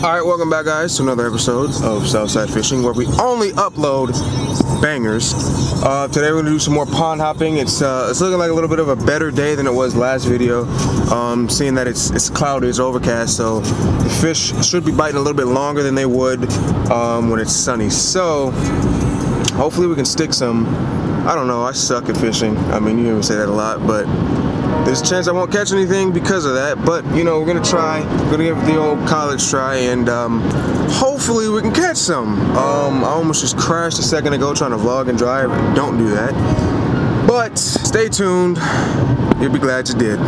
Alright, welcome back guys to another episode of Southside Fishing, where we only upload bangers. Today we're going to do some more pond hopping. It's looking like a little bit of a better day than it was last video. Seeing that it's cloudy, it's overcast, so the fish should be biting a little bit longer than they would when it's sunny. So hopefully we can stick some. I don't know, I suck at fishing. I mean, you hear me say that a lot, but there's a chance I won't catch anything because of that. But you know, we're gonna try. We're gonna give it the old college try, and hopefully we can catch some. I almost just crashed a second ago trying to vlog and drive. Don't do that. But stay tuned. You'll be glad you did.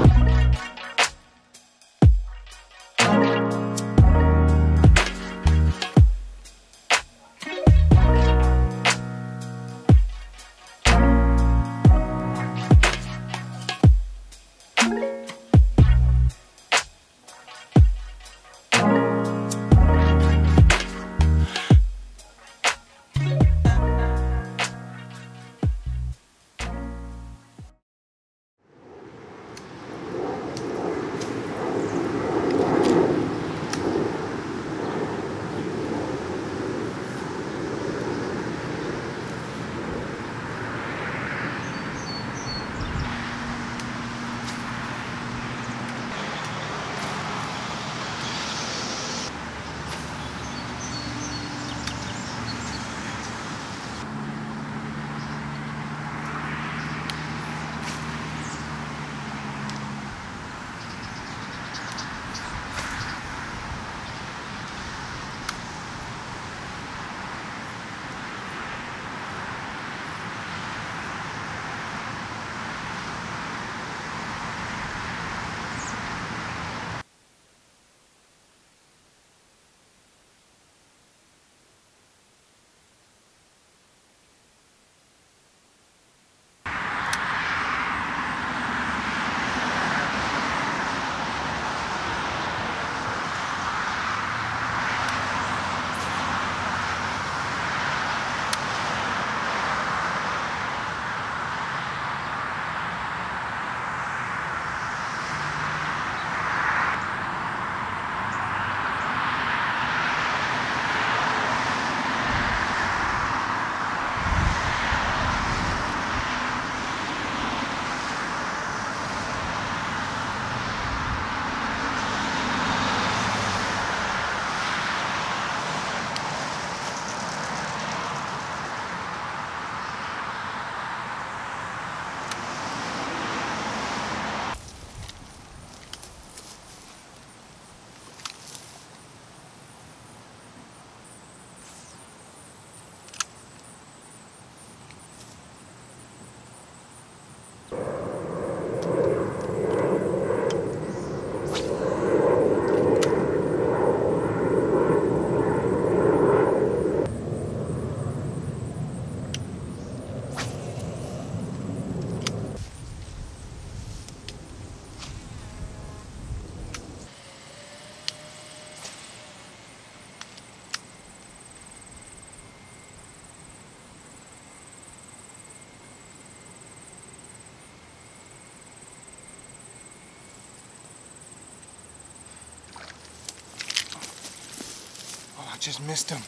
Just missed him.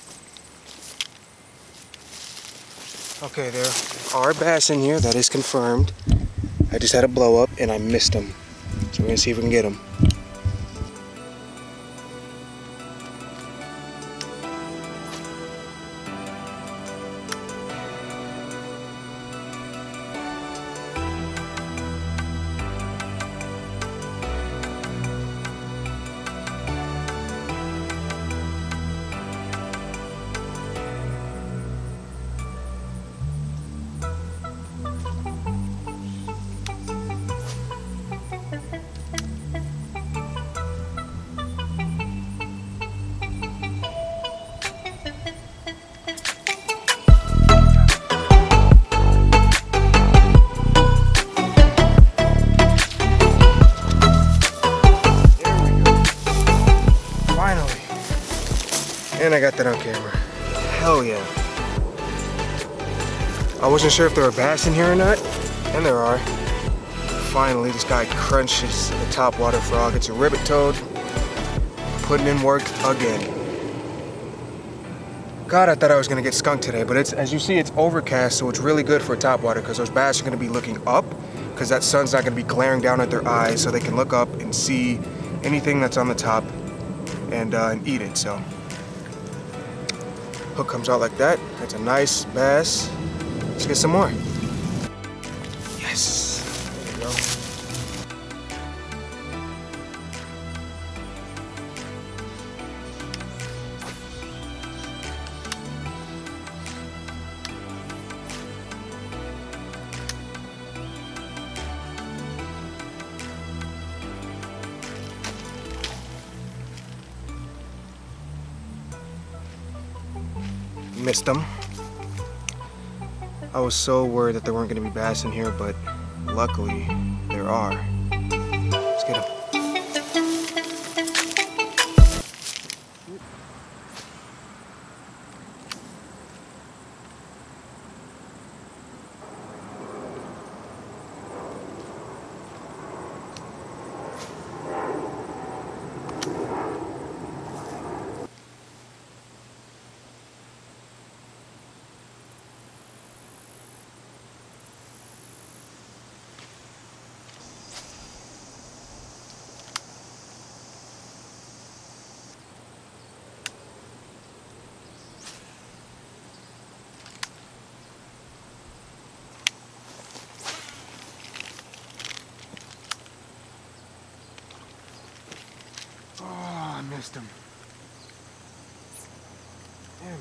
Okay, there are bass in here, that is confirmed. I just had a blow up and I missed him. So we're gonna see if we can get him. And I got that on camera. Hell yeah. I wasn't sure if there were bass in here or not, and there are. Finally, this guy crunches the top water frog. It's a ribbit toad, putting in work again. God, I thought I was gonna get skunked today, but it's, as you see, it's overcast, so it's really good for top water because those bass are gonna be looking up because that sun's not gonna be glaring down at their eyes, so they can look up and see anything that's on the top and eat it. So hook comes out like that. That's a nice bass. Let's get some more. Yes. There you go. Missed them. I was so worried that there weren't going to be bass in here, but luckily there are. Let's get them. I missed him. Damn it.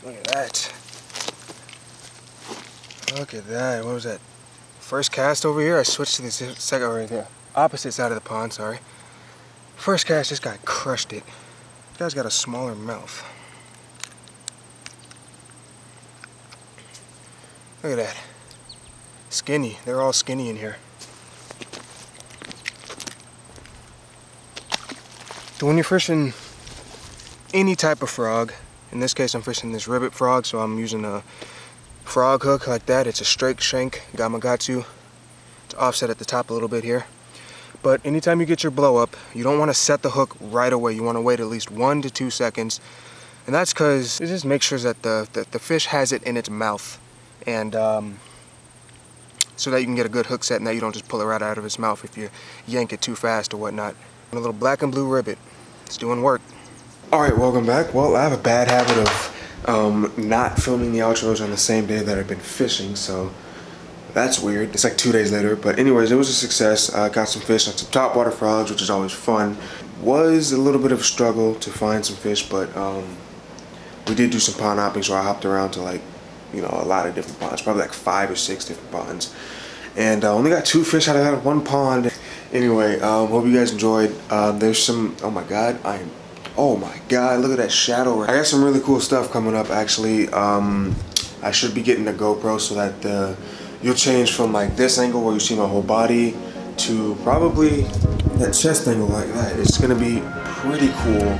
Look at that. Look at that. What was that? First cast over here. I switched to the second right there. Opposite side of the pond, sorry. First cast, this guy crushed it. This guy's got a smaller mouth. Look at that. Skinny. They're all skinny in here. So when you're fishing any type of frog, in this case I'm fishing this ribbit frog, so I'm using a frog hook like that. It's a straight shank Gamakatsu. It's offset at the top a little bit here. But anytime you get your blow up, you don't want to set the hook right away. You want to wait at least 1 to 2 seconds. And that's because it just makes sure that the fish has it in its mouth. And so that you can get a good hook set and that you don't just pull it right out of its mouth if you yank it too fast or whatnot. And a little black and blue ribbit. It's doing work. Alright, welcome back. Well, I have a bad habit of not filming the outros on the same day that I've been fishing, so that's weird. It's like 2 days later, but anyways, it was a success. I got some fish on some topwater frogs, which is always fun. Was a little bit of a struggle to find some fish, but we did do some pond hopping, so I hopped around to, like, you know, a lot of different ponds, probably like 5 or 6 different ponds. And I only got 2 fish out of that one pond. Anyway, hope you guys enjoyed. There's some, oh my god, look at that shadow. I got some really cool stuff coming up, actually. I should be getting a GoPro so that you'll change from like this angle where you see my whole body to probably that chest angle like that. It's gonna be pretty cool.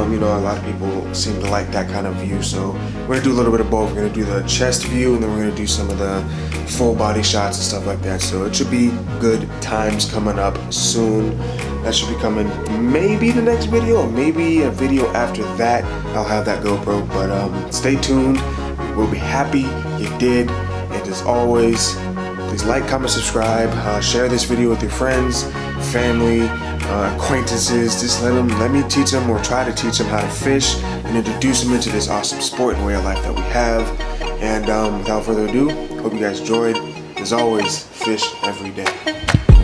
You know, a lot of people seem to like that kind of view, so we're gonna do a little bit of both. We're gonna do the chest view and then we're gonna do some of the full body shots and stuff like that. So it should be good times coming up soon. That should be coming maybe the next video or maybe a video after that. I'll have that GoPro, but stay tuned. We'll be happy you did. And as always, please like, comment, subscribe, share this video with your friends, family, acquaintances. Just let me teach them or try to teach them how to fish and introduce them into this awesome sport and way of life that we have. And without further ado, hope you guys enjoyed. This as always, fish every day.